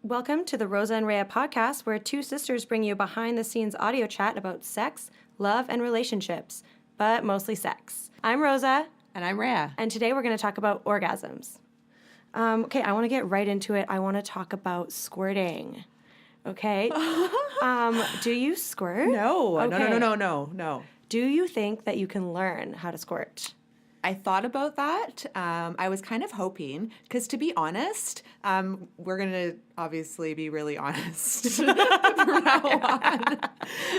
Welcome to the Rosa and Rhea podcast, where two sisters bring you behind-the-scenes audio chat about sex, love, and relationships, but mostly sex. I'm Rosa. And I'm Rhea. And today we're going to talk about orgasms. Okay, I want to get right into it. I want to talk about squirting. Okay? Do you squirt? No, Okay. no. Do you think that you can learn how to squirt? I thought about that. I was kind of hoping, because to be honest, we're going to obviously be really honest from now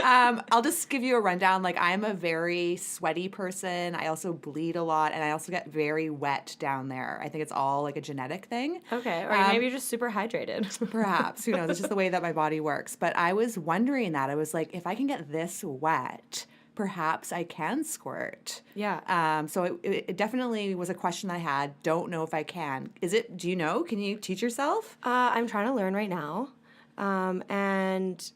on. I'll just give you a rundown. Like, I'm a very sweaty person. I also bleed a lot, and I also get very wet down there. I think it's all like a genetic thing. Okay, or maybe you're just super hydrated. Perhaps, who knows? It's just the way that my body works. But I was wondering that. I was like, if I can get this wet, perhaps I can squirt. Yeah. So it definitely was a question I had. Don't know if I can. Do you know? Can you teach yourself? I'm trying to learn right now. And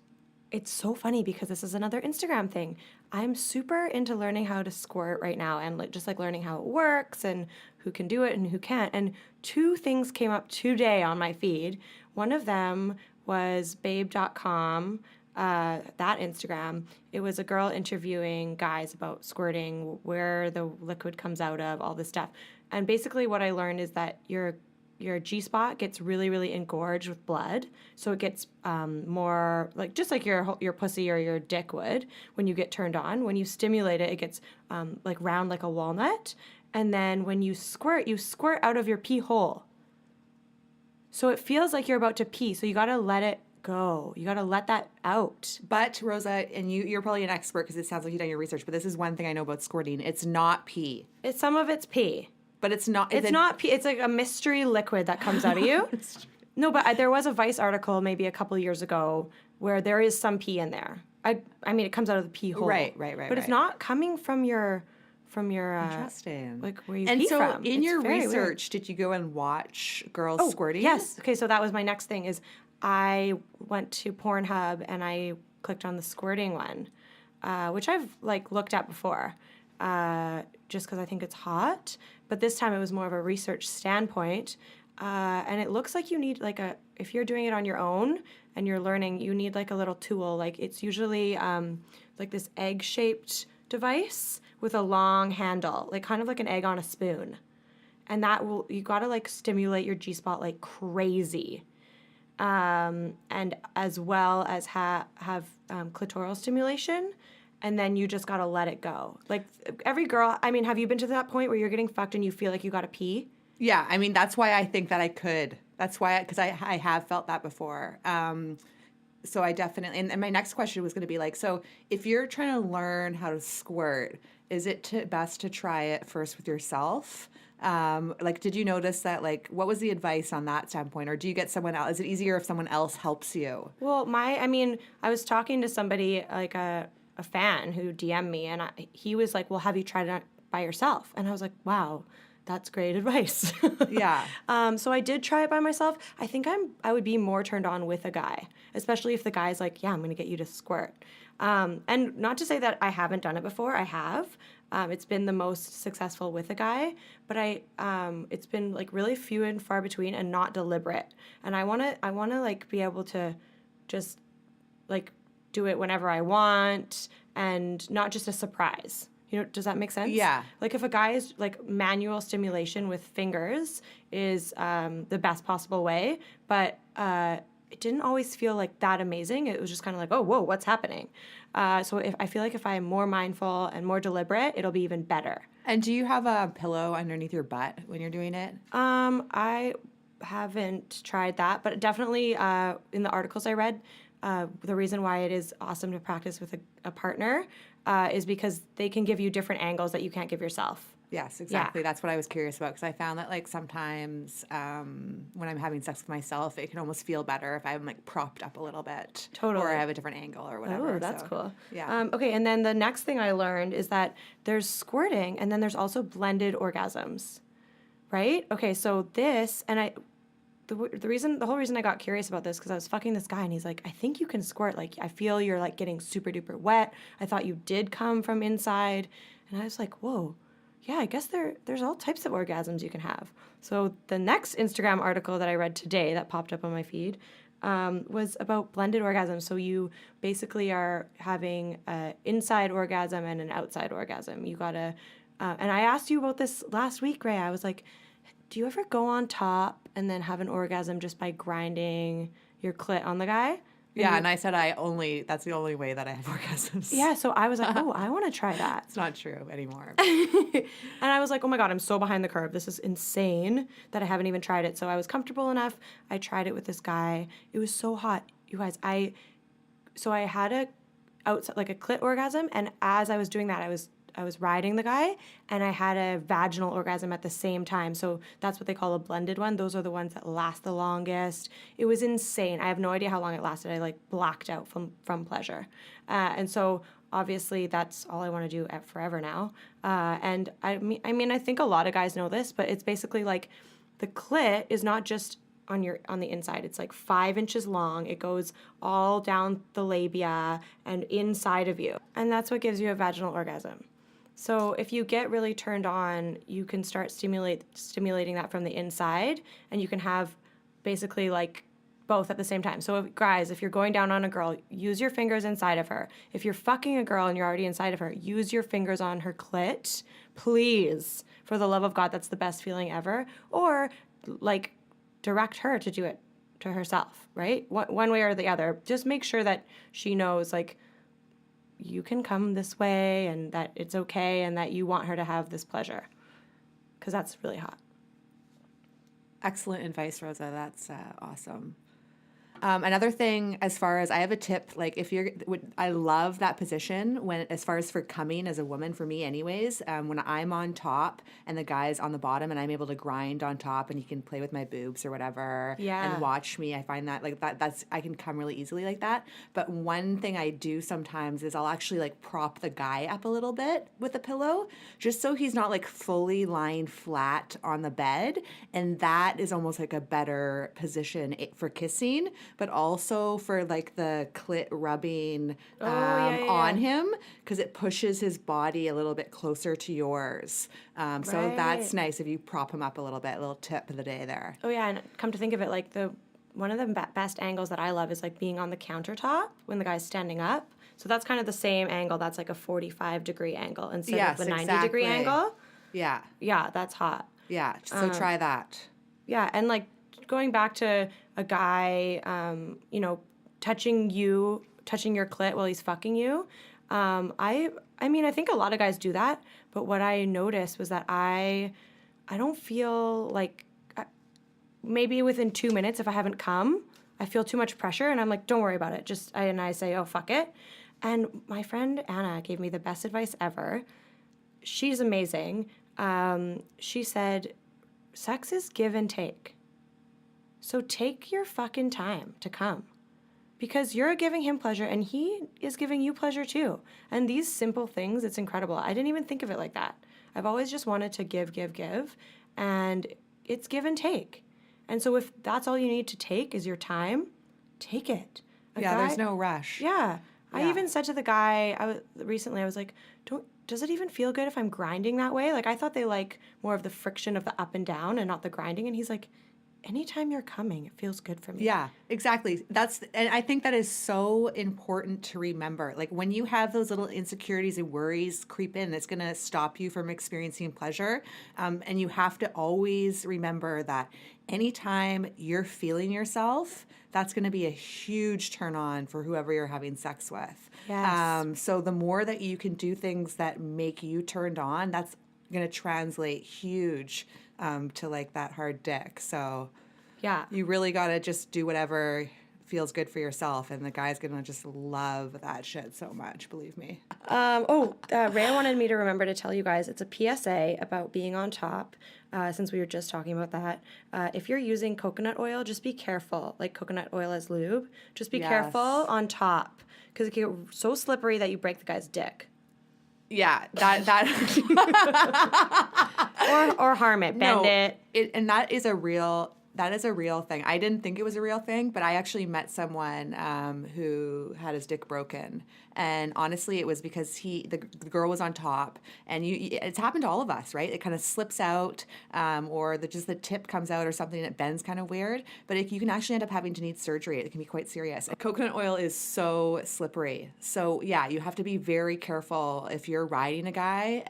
it's so funny because this is another Instagram thing. I'm super into learning how to squirt right now and just learning how it works and who can do it and who can't. And two things came up today on my feed. One of them was babe.com. That Instagram, it was a girl interviewing guys about squirting, where the liquid comes out of, all this stuff. And basically what I learned is that your G-spot gets really, really engorged with blood. So it gets more, just like your pussy or your dick would when you get turned on. When you stimulate it, it gets round like a walnut. And then when you squirt out of your pee hole. So it feels like you're about to pee. So you got to let it go. You got to let that out. But Rosa, and you're probably an expert because it sounds like you've done your research, but this is one thing I know about squirting. It's not pee. Some of it's pee. But it's not. It's not pee. It's like a mystery liquid that comes out of you. No, but there was a Vice article maybe a couple years ago where there is some pee in there. I mean, it comes out of the pee hole. Right. But it's not coming from your interesting. Where you and pee so from. In It's your very research, weird. did you go and watch girls squirting? Yes. Okay, so that was my next thing is I went to Pornhub and I clicked on the squirting one, which I've looked at before, just because I think it's hot. But this time it was more of a research standpoint, and it looks like you need if you're doing it on your own and you're learning, you need a little tool. It's usually this egg-shaped device with a long handle, kind of like an egg on a spoon, and you gotta stimulate your G-spot like crazy. And as well as have clitoral stimulation, and then you just gotta let it go. Every girl, I mean, have you been to that point where you're getting fucked and you feel like you gotta pee? Yeah, I mean, that's why I think that I could. That's why, because I have felt that before. So I definitely, and my next question was going to be so if you're trying to learn how to squirt, is it best to try it first with yourself? Did you notice that, what was the advice on that standpoint? Or do you get someone else? Is it easier if someone else helps you? Well, I was talking to somebody, a fan who DM'd me, and he was like, well, have you tried it by yourself? And I was like, wow, that's great advice. Yeah. So I did try it by myself. I think I would be more turned on with a guy, especially if the guy's like, yeah, I'm going to get you to squirt. And not to say that I haven't done it before. I have. It's been the most successful with a guy, but it's been really few and far between and not deliberate. And I want to be able to just do it whenever I want and not just a surprise. Does that make sense? Yeah. If a guy's manual stimulation with fingers is the best possible way, but it didn't always feel that amazing. It was just kind of oh, whoa, what's happening? So I feel if I'm more mindful and more deliberate, it'll be even better. And do you have a pillow underneath your butt when you're doing it? I haven't tried that, but definitely in the articles I read, the reason why it is awesome to practice with a partner is because they can give you different angles that you can't give yourself. Yes, exactly. Yeah. That's what I was curious about, because I found that sometimes when I'm having sex with myself, it can almost feel better if I'm propped up a little bit. Totally. Or I have a different angle or whatever. Oh, that's cool. Yeah. Okay, and then the next thing I learned is that there's squirting and then there's also blended orgasms, right? Okay, so this, and the whole reason I got curious about this, because I was fucking this guy and he's like, I think you can squirt. I feel you're getting super duper wet. I thought you did come from inside. And I was like, whoa. Yeah, I guess there's all types of orgasms you can have. So the next Instagram article that I read today that popped up on my feed was about blended orgasms. So you basically are having an inside orgasm and an outside orgasm. You gotta, and I asked you about this last week, Ray. I was like, do you ever go on top and then have an orgasm just by grinding your clit on the guy? Yeah, and I said that's the only way that I have orgasms. Yeah, so I was like, oh, I want to try that. It's not true anymore. And I was like, oh my God, I'm so behind the curve. This is insane that I haven't even tried it. So I was comfortable enough. I tried it with this guy. It was so hot. You guys, I had a outside, like a clit orgasm, and as I was doing that, I was riding the guy, and I had a vaginal orgasm at the same time. So that's what they call a blended one. Those are the ones that last the longest. It was insane. I have no idea how long it lasted. I like blacked out from pleasure. And so obviously that's all I want to do forever now. And I mean, I think a lot of guys know this, but it's basically like the clit is not just on the inside. It's like 5 inches long. It goes all down the labia and inside of you. And that's what gives you a vaginal orgasm. So if you get really turned on, you can start stimulating that from the inside, and you can have basically like both at the same time. So guys, if you're going down on a girl, use your fingers inside of her. If you're fucking a girl and you're already inside of her, use your fingers on her clit, please. For the love of God, that's the best feeling ever. Or like direct her to do it to herself, right? One way or the other. Just make sure that she knows like you can come this way and that it's okay and that you want her to have this pleasure, because that's really hot. Excellent advice, Rosa. That's awesome. Another thing, as far as I have a tip, like I love that position when, as far as for coming as a woman, for me anyways, when I'm on top and the guy's on the bottom and I'm able to grind on top and he can play with my boobs or whatever and watch me, I find that like I can come really easily like that. But one thing I do sometimes is I'll actually like prop the guy up a little bit with a pillow just so he's not like fully lying flat on the bed. And that is almost like a better position for kissing, but also for like the clit rubbing on him, because it pushes his body a little bit closer to yours. So that's nice if you prop him up a little bit. A little tip of the day there. Oh yeah, and come to think of it, like one of the best angles that I love is like being on the countertop when the guy's standing up. So that's kind of the same angle. That's like a 45-degree angle instead of the 90-degree angle. Yeah. Yeah, that's hot. Yeah, so try that. Yeah, and like going back to a guy, touching your clit while he's fucking you. I mean, I think a lot of guys do that, but what I noticed was that I don't feel like, maybe within 2 minutes, if I haven't come, I feel too much pressure, and I'm like, don't worry about it. And I say, oh, fuck it. And my friend Anna gave me the best advice ever. She's amazing. She said, sex is give and take. So take your fucking time to come, because you're giving him pleasure and he is giving you pleasure too. And these simple things, it's incredible. I didn't even think of it like that. I've always just wanted to give, and it's give and take. And so if that's all you need to take is your time, take it. There's no rush. Yeah. I even said to the guy recently, I was like, does it even feel good if I'm grinding that way? Like, I thought they like more of the friction of the up and down and not the grinding. And he's like, anytime you're coming, it feels good for me. Yeah, exactly. And I think that is so important to remember. Like when you have those little insecurities and worries creep in, it's going to stop you from experiencing pleasure. And you have to always remember that anytime you're feeling yourself, that's going to be a huge turn on for whoever you're having sex with. Yes. So the more that you can do things that make you turned on, that's going to translate huge to like that hard dick. So yeah, you really got to just do whatever feels good for yourself, and the guy's going to just love that shit so much, believe me. Rhea wanted me to remember to tell you guys, it's a PSA about being on top, since we were just talking about that. If you're using coconut oil, just be careful, like coconut oil as lube. Just be careful on top, because it can get so slippery that you break the guy's dick. Yeah, that or harm it, bend it. And that is a real That is a real thing. I didn't think it was a real thing, but I actually met someone who had his dick broken, and honestly, it was because the girl was on top, and it's happened to all of us, right? It kind of slips out, or just the tip comes out, or something that bends kind of weird. But you can actually end up having to need surgery. It can be quite serious. Coconut oil is so slippery, so yeah, you have to be very careful if you're riding a guy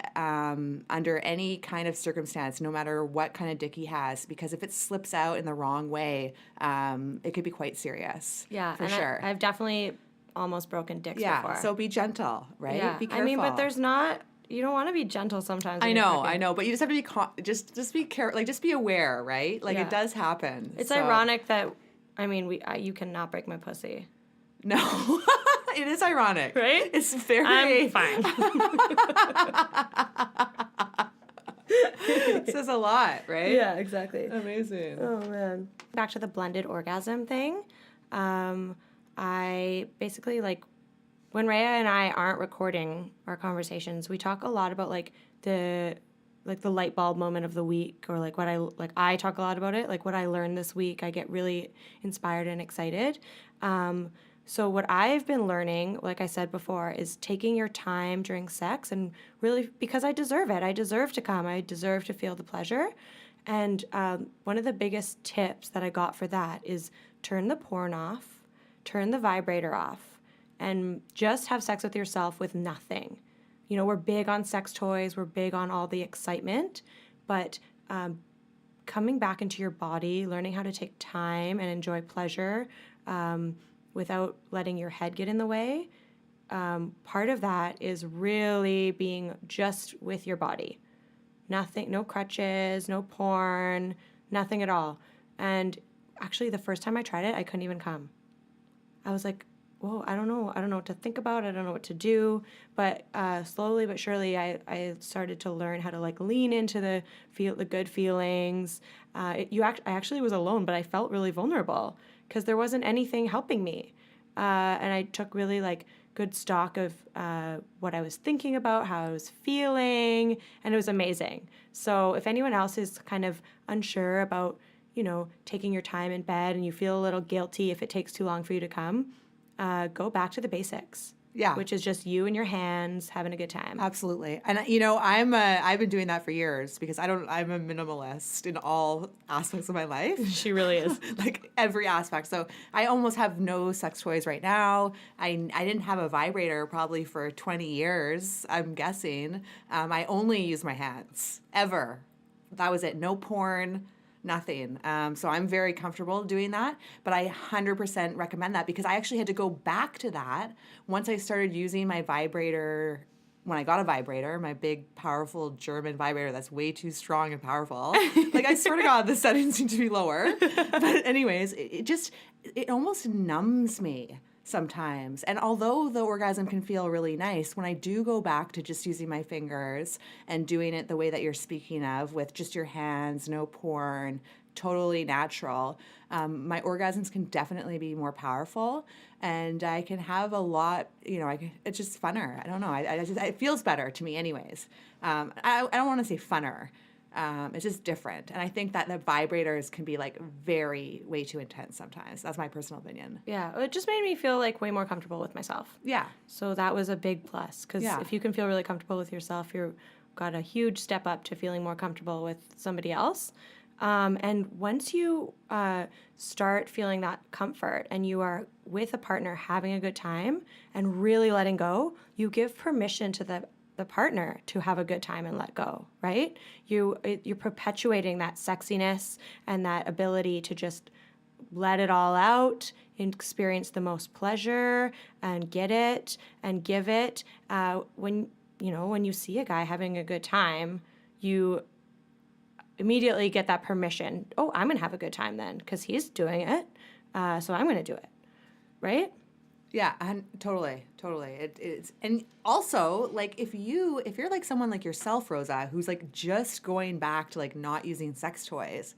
under any kind of circumstance, no matter what kind of dick he has, because if it slips out in the wrong way, it could be quite serious. Yeah, for and sure. I've definitely almost broken dicks Yeah, before. so be gentle, right? Yeah, Be careful. I mean, but you don't want to be gentle sometimes. I know, but you just have to be just be careful, like just be aware, right? Like it does happen. It's ironic that, I mean, you cannot break my pussy. No, it is ironic, right? It's very. I'm fine. It says a lot, right? Yeah, exactly. Amazing. Oh man. Back to the blended orgasm thing. I basically, like, when Rhea and I aren't recording our conversations, we talk a lot about the light bulb moment of the week, or I talk a lot about it, like what I learned this week. I get really inspired and excited. So what I've been learning, like I said before, is taking your time during sex, and really, because I deserve it. I deserve to come. I deserve to feel the pleasure. And one of the biggest tips that I got for that is turn the porn off, turn the vibrator off, and just have sex with yourself with nothing. You know, we're big on sex toys. We're big on all the excitement. But coming back into your body, learning how to take time and enjoy pleasure, without letting your head get in the way. Part of that is really being just with your body. Nothing, no crutches, no porn, nothing at all. And actually, the first time I tried it, I couldn't even come. I was like, whoa, I don't know what to think about. I don't know what to do. But slowly but surely, I started to learn how to lean into the good feelings. I actually was alone, but I felt really vulnerable because there wasn't anything helping me. And I took really good stock of what I was thinking about, how I was feeling, and it was amazing. So if anyone else is kind of unsure about, taking your time in bed and you feel a little guilty if it takes too long for you to come, go back to the basics. Yeah. Which is just you and your hands having a good time. Absolutely. And I've been doing that for years because I'm a minimalist in all aspects of my life. She really is. Like every aspect. So I almost have no sex toys right now. I didn't have a vibrator probably for 20 years, I'm guessing. I only use my hands ever. That was it. No porn. Nothing. So I'm very comfortable doing that, but I 100% recommend that because I actually had to go back to that once I started using my vibrator. When I got a vibrator, my big, powerful German vibrator that's way too strong and powerful. I swear to God, the settings seem to be lower. But anyways, it almost numbs me sometimes. And although the orgasm can feel really nice, when I do go back to just using my fingers and doing it the way that you're speaking of, with just your hands, no porn, totally natural, my orgasms can definitely be more powerful, and I can have a lot, it's just funner. I don't know. It feels better to me anyways. I don't want to say funner. It's just different. And I think that the vibrators can be way too intense sometimes. That's my personal opinion. Yeah. It just made me feel way more comfortable with myself. Yeah. So that was a big plus. Because if you can feel really comfortable with yourself, you've got a huge step up to feeling more comfortable with somebody else. And once you start feeling that comfort and you are with a partner having a good time and really letting go, you give permission to the partner to have a good time and let go, right? You're perpetuating that sexiness and that ability to just let it all out and experience the most pleasure and get it and give it. When you see a guy having a good time, you immediately get that permission. Oh, I'm going to have a good time then because he's doing it. So I'm going to do it, right? Yeah, and totally. It's, and also if you're someone like yourself, Rosa, who's just going back to not using sex toys,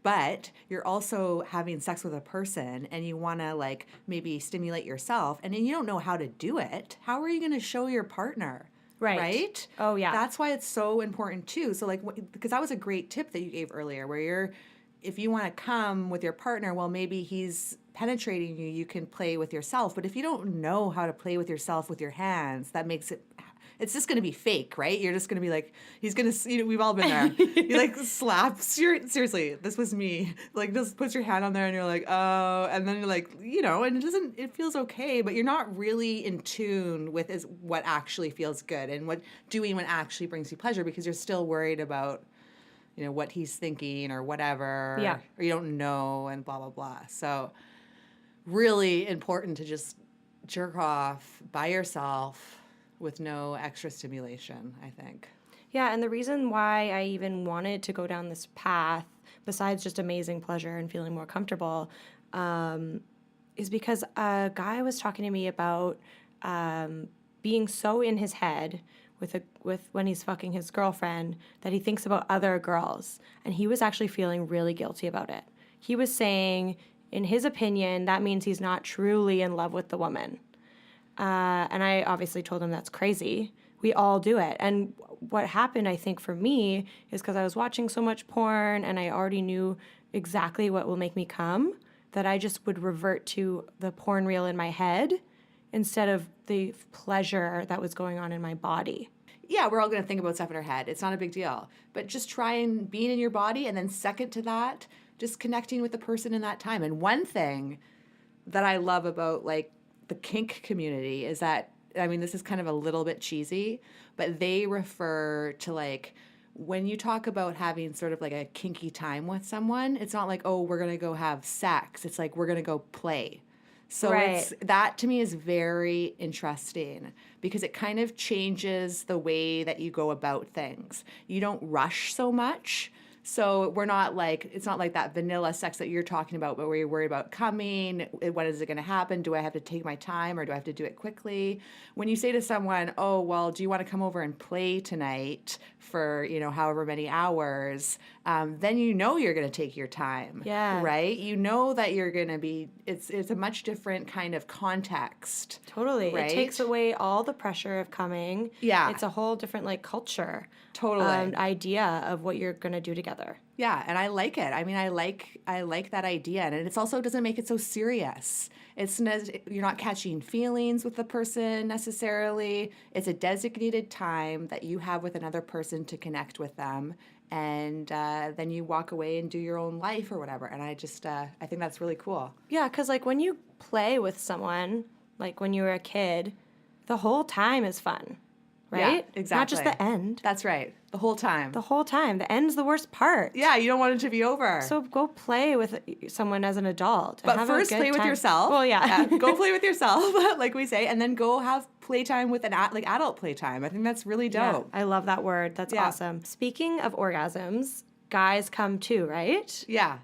but you're also having sex with a person and you want to maybe stimulate yourself, and then you don't know how to do it. How are you going to show your partner? Right? Oh yeah. That's why it's so important too. So because that was a great tip that you gave earlier, where if you want to come with your partner, well, maybe he's penetrating you, you can play with yourself. But if you don't know how to play with yourself with your hands, that makes it's just going to be fake, right? You're just going to be like, he's going to, we've all been there. He like slaps seriously, this was me. Like just puts your hand on there and you're like, oh, and then you're like, and it feels okay, but you're not really in tune with what actually feels good and what actually brings you pleasure because you're still worried about, what he's thinking or whatever. Yeah. Or you don't know and blah, blah, blah. So really important to just jerk off by yourself with no extra stimulation, I think. Yeah, and the reason why I even wanted to go down this path, besides just amazing pleasure and feeling more comfortable, is because a guy was talking to me about being so in his head with when he's fucking his girlfriend that he thinks about other girls, and he was actually feeling really guilty about it. He was saying, in his opinion, that means he's not truly in love with the woman. And I obviously told him that's crazy. We all do it. And what happened, I think, for me is because I was watching so much porn and I already knew exactly what will make me come, that I just would revert to the porn reel in my head instead of the pleasure that was going on in my body. Yeah, we're all going to think about stuff in our head. It's not a big deal. But just try and being in your body, and then second to that, just connecting with the person in that time. And one thing that I love about, like, the kink community is that, this is kind of a little bit cheesy, but they refer to, like, when you talk about having sort of like a kinky time with someone, it's not like, oh, we're going to go have sex. It's like, we're going to go play. So Right. that to me is very interesting because it kind of changes the way that you go about things. You don't rush so much. So it's not like that vanilla sex that you're talking about, but where you're worried about coming, when is it going to happen? Do I have to take my time or do I have to do it quickly? When you say to someone, oh, well, do you want to come over and play tonight for, however many hours, then you're going to take your time. Yeah. Right? You know that you're going to be, it's a much different kind of context. Totally. Right? It takes away all the pressure of coming. Yeah. It's a whole different, like, culture. Totally. Idea of what you're going to do together. Yeah, and I like it. I like that idea, and it also doesn't make it so serious. You're not catching feelings with the person necessarily. It's a designated time that you have with another person to connect with them, and then you walk away and do your own life or whatever. And I think that's really cool. Yeah, because, like, when you play with someone, like when you were a kid, the whole time is fun, right? Yeah, exactly. Not just the end. That's right. The whole time. The whole time. The end's the worst part. Yeah, you don't want it to be over. So go play with someone as an adult. But first, play with yourself. Well, yeah. Go play with yourself, like we say, and then go have playtime with adult playtime. I think that's really dope. Yeah, I love that word. That's awesome. Speaking of orgasms, guys come too, right? Yeah.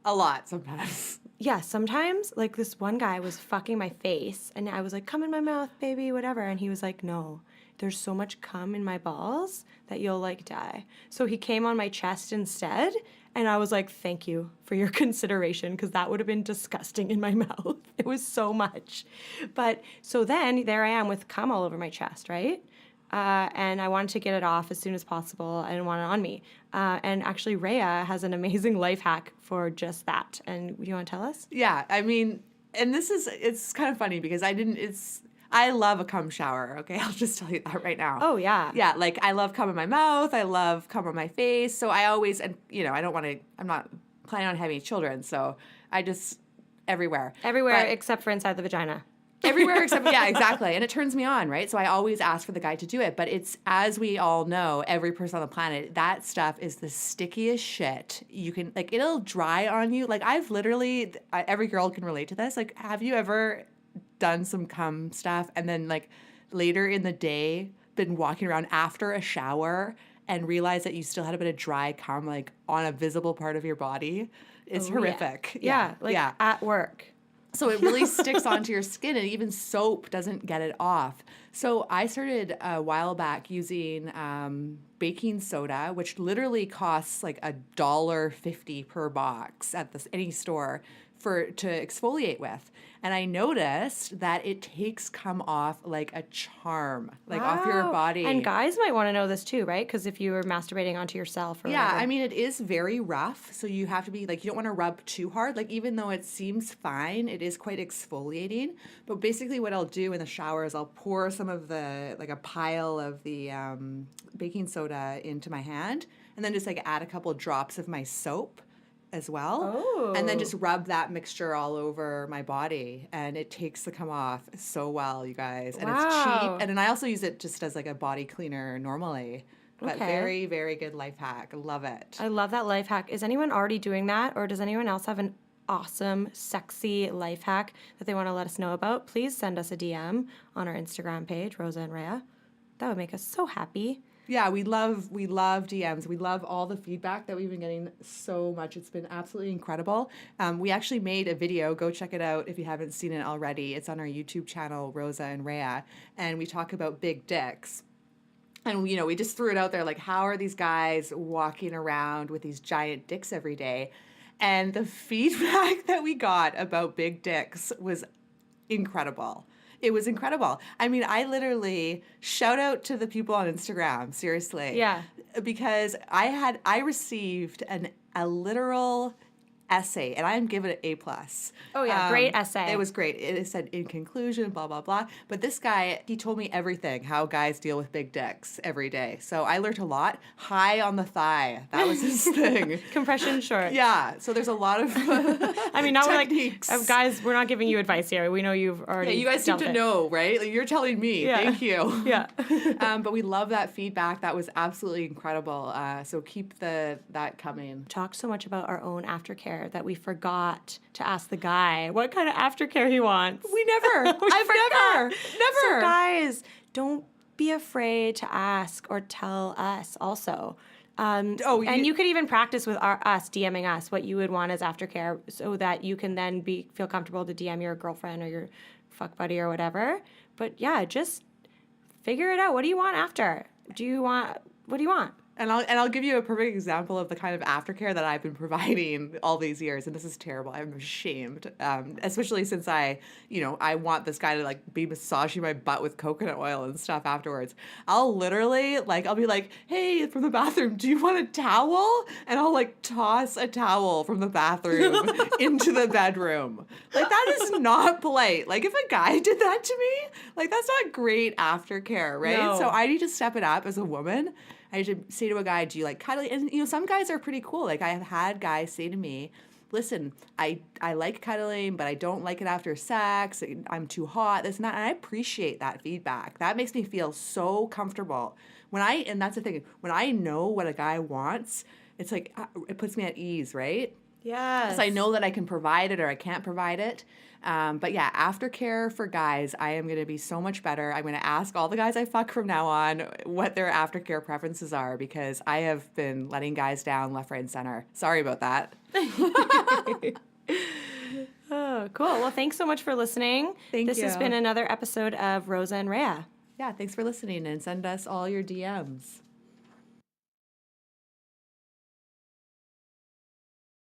A lot sometimes. Yeah, sometimes, like, this one guy was fucking my face, and I was like, come in my mouth, baby, whatever. And he was like, no, there's so much cum in my balls that you'll, like, die. So he came on my chest instead, and I was like, thank you for your consideration, because that would have been disgusting in my mouth. It was so much. But so then there I am with cum all over my chest, right? And I wanted to get it off as soon as possible. I didn't want it on me. And actually, Rhea has an amazing life hack for just that. And you want to tell us? Yeah, and it's kind of funny because I love a cum shower, okay? I'll just tell you that right now. Oh, yeah. Yeah, like I love cum in my mouth. I love cum on my face. So I always, and I'm not planning on having children. So I just, everywhere. Everywhere except for inside the vagina. Everywhere except, yeah, exactly. And it turns me on, right? So I always ask for the guy to do it. But it's, as we all know, every person on the planet, that stuff is the stickiest shit. You can, like, it'll dry on you. Like, I've literally, every girl can relate to this. Like, have you ever done some cum stuff and then, like, later in the day been walking around after a shower and realized that you still had a bit of dry cum, like, on a visible part of your body? It's horrific. Yeah, at work. So it really sticks onto your skin, and even soap doesn't get it off. So I started a while back using baking soda, which literally costs like $1.50 per box at any store to exfoliate with. And I noticed that it takes cum off like a charm, like off your Wow. body. And guys might want to know this too, right? Because if you were masturbating onto yourself or Yeah, whatever. I mean, it is very rough, so you have to be like, you don't want to rub too hard. Like, even though it seems fine, it is quite exfoliating. But basically, what I'll do in the shower is I'll pour some of like a pile of the baking soda into my hand, and then just like add a couple drops of my soap as well. Oh. And then just rub that mixture all over my body, and it takes the cum off so well, you guys. And it's cheap. Wow. And then I also use it just as like a body cleaner normally. But Okay. very, very good life hack. Love it. I love that life hack. Is anyone already doing that, or does anyone else have an awesome, sexy life hack that they want to let us know about? Please send us a DM on our Instagram page, Rosa and Rhea. That would make us so happy. Yeah, we love DMs. We love all the feedback that we've been getting so much. It's been absolutely incredible. We actually made a video. Go check it out if you haven't seen it already. It's on our YouTube channel, Rosa and Rhea, and we talk about big dicks. And, you know, we just threw it out there, like, how are these guys walking around with these giant dicks every day? And the feedback that we got about big dicks was incredible. It was incredible. I mean, I literally shout out to the people on Instagram, seriously. Yeah. Because I received a literal essay, and I'm giving it A+. Oh, yeah, great essay. It was great. It said, in conclusion, blah, blah, blah. But this guy, he told me everything, how guys deal with big dicks every day. So I learned a lot. High on the thigh. That was his thing. Compression short. Yeah. So there's a lot of I mean, not techniques. like, guys, we're not giving you advice here. We know you've already. Yeah, you guys seem dealt to it. know, right? Like, you're telling me. Yeah. Thank you. Yeah. But we love that feedback. That was absolutely incredible. So keep that coming. Talked so much about our own aftercare that we forgot to ask the guy what kind of aftercare he wants. We never. We I've forgot. never. So guys, don't be afraid to ask or tell us also. And you could even practice with us DMing us what you would want as aftercare, so that you can then feel comfortable to DM your girlfriend or your fuck buddy or whatever. But yeah, just figure it out. What do you want after? What do you want? And I'll give you a perfect example of the kind of aftercare that I've been providing all these years, and this is terrible. I'm ashamed, especially since I want this guy to like be massaging my butt with coconut oil and stuff afterwards. I'll literally I'll be like, hey, from the bathroom, do you want a towel? And I'll like toss a towel from the bathroom into the bedroom. Like, that is not polite. Like, if a guy did that to me, like, that's not great aftercare, right? No. So I need to step it up as a woman. I should say to a guy, do you like cuddling? And, some guys are pretty cool. Like, I have had guys say to me, listen, I like cuddling, but I don't like it after sex. I'm too hot, this and that. And I appreciate that feedback. That makes me feel so comfortable. And that's the thing, when I know what a guy wants, it's like, it puts me at ease, right? Yes. Because I know that I can provide it or I can't provide it. But yeah, aftercare for guys, I am going to be so much better. I'm going to ask all the guys I fuck from now on what their aftercare preferences are, because I have been letting guys down left, right, and center. Sorry about that. Oh, cool. Well, thanks so much for listening. This has you. been another episode of Rosa and Rhea. Yeah, thanks for listening, and send us all your DMs.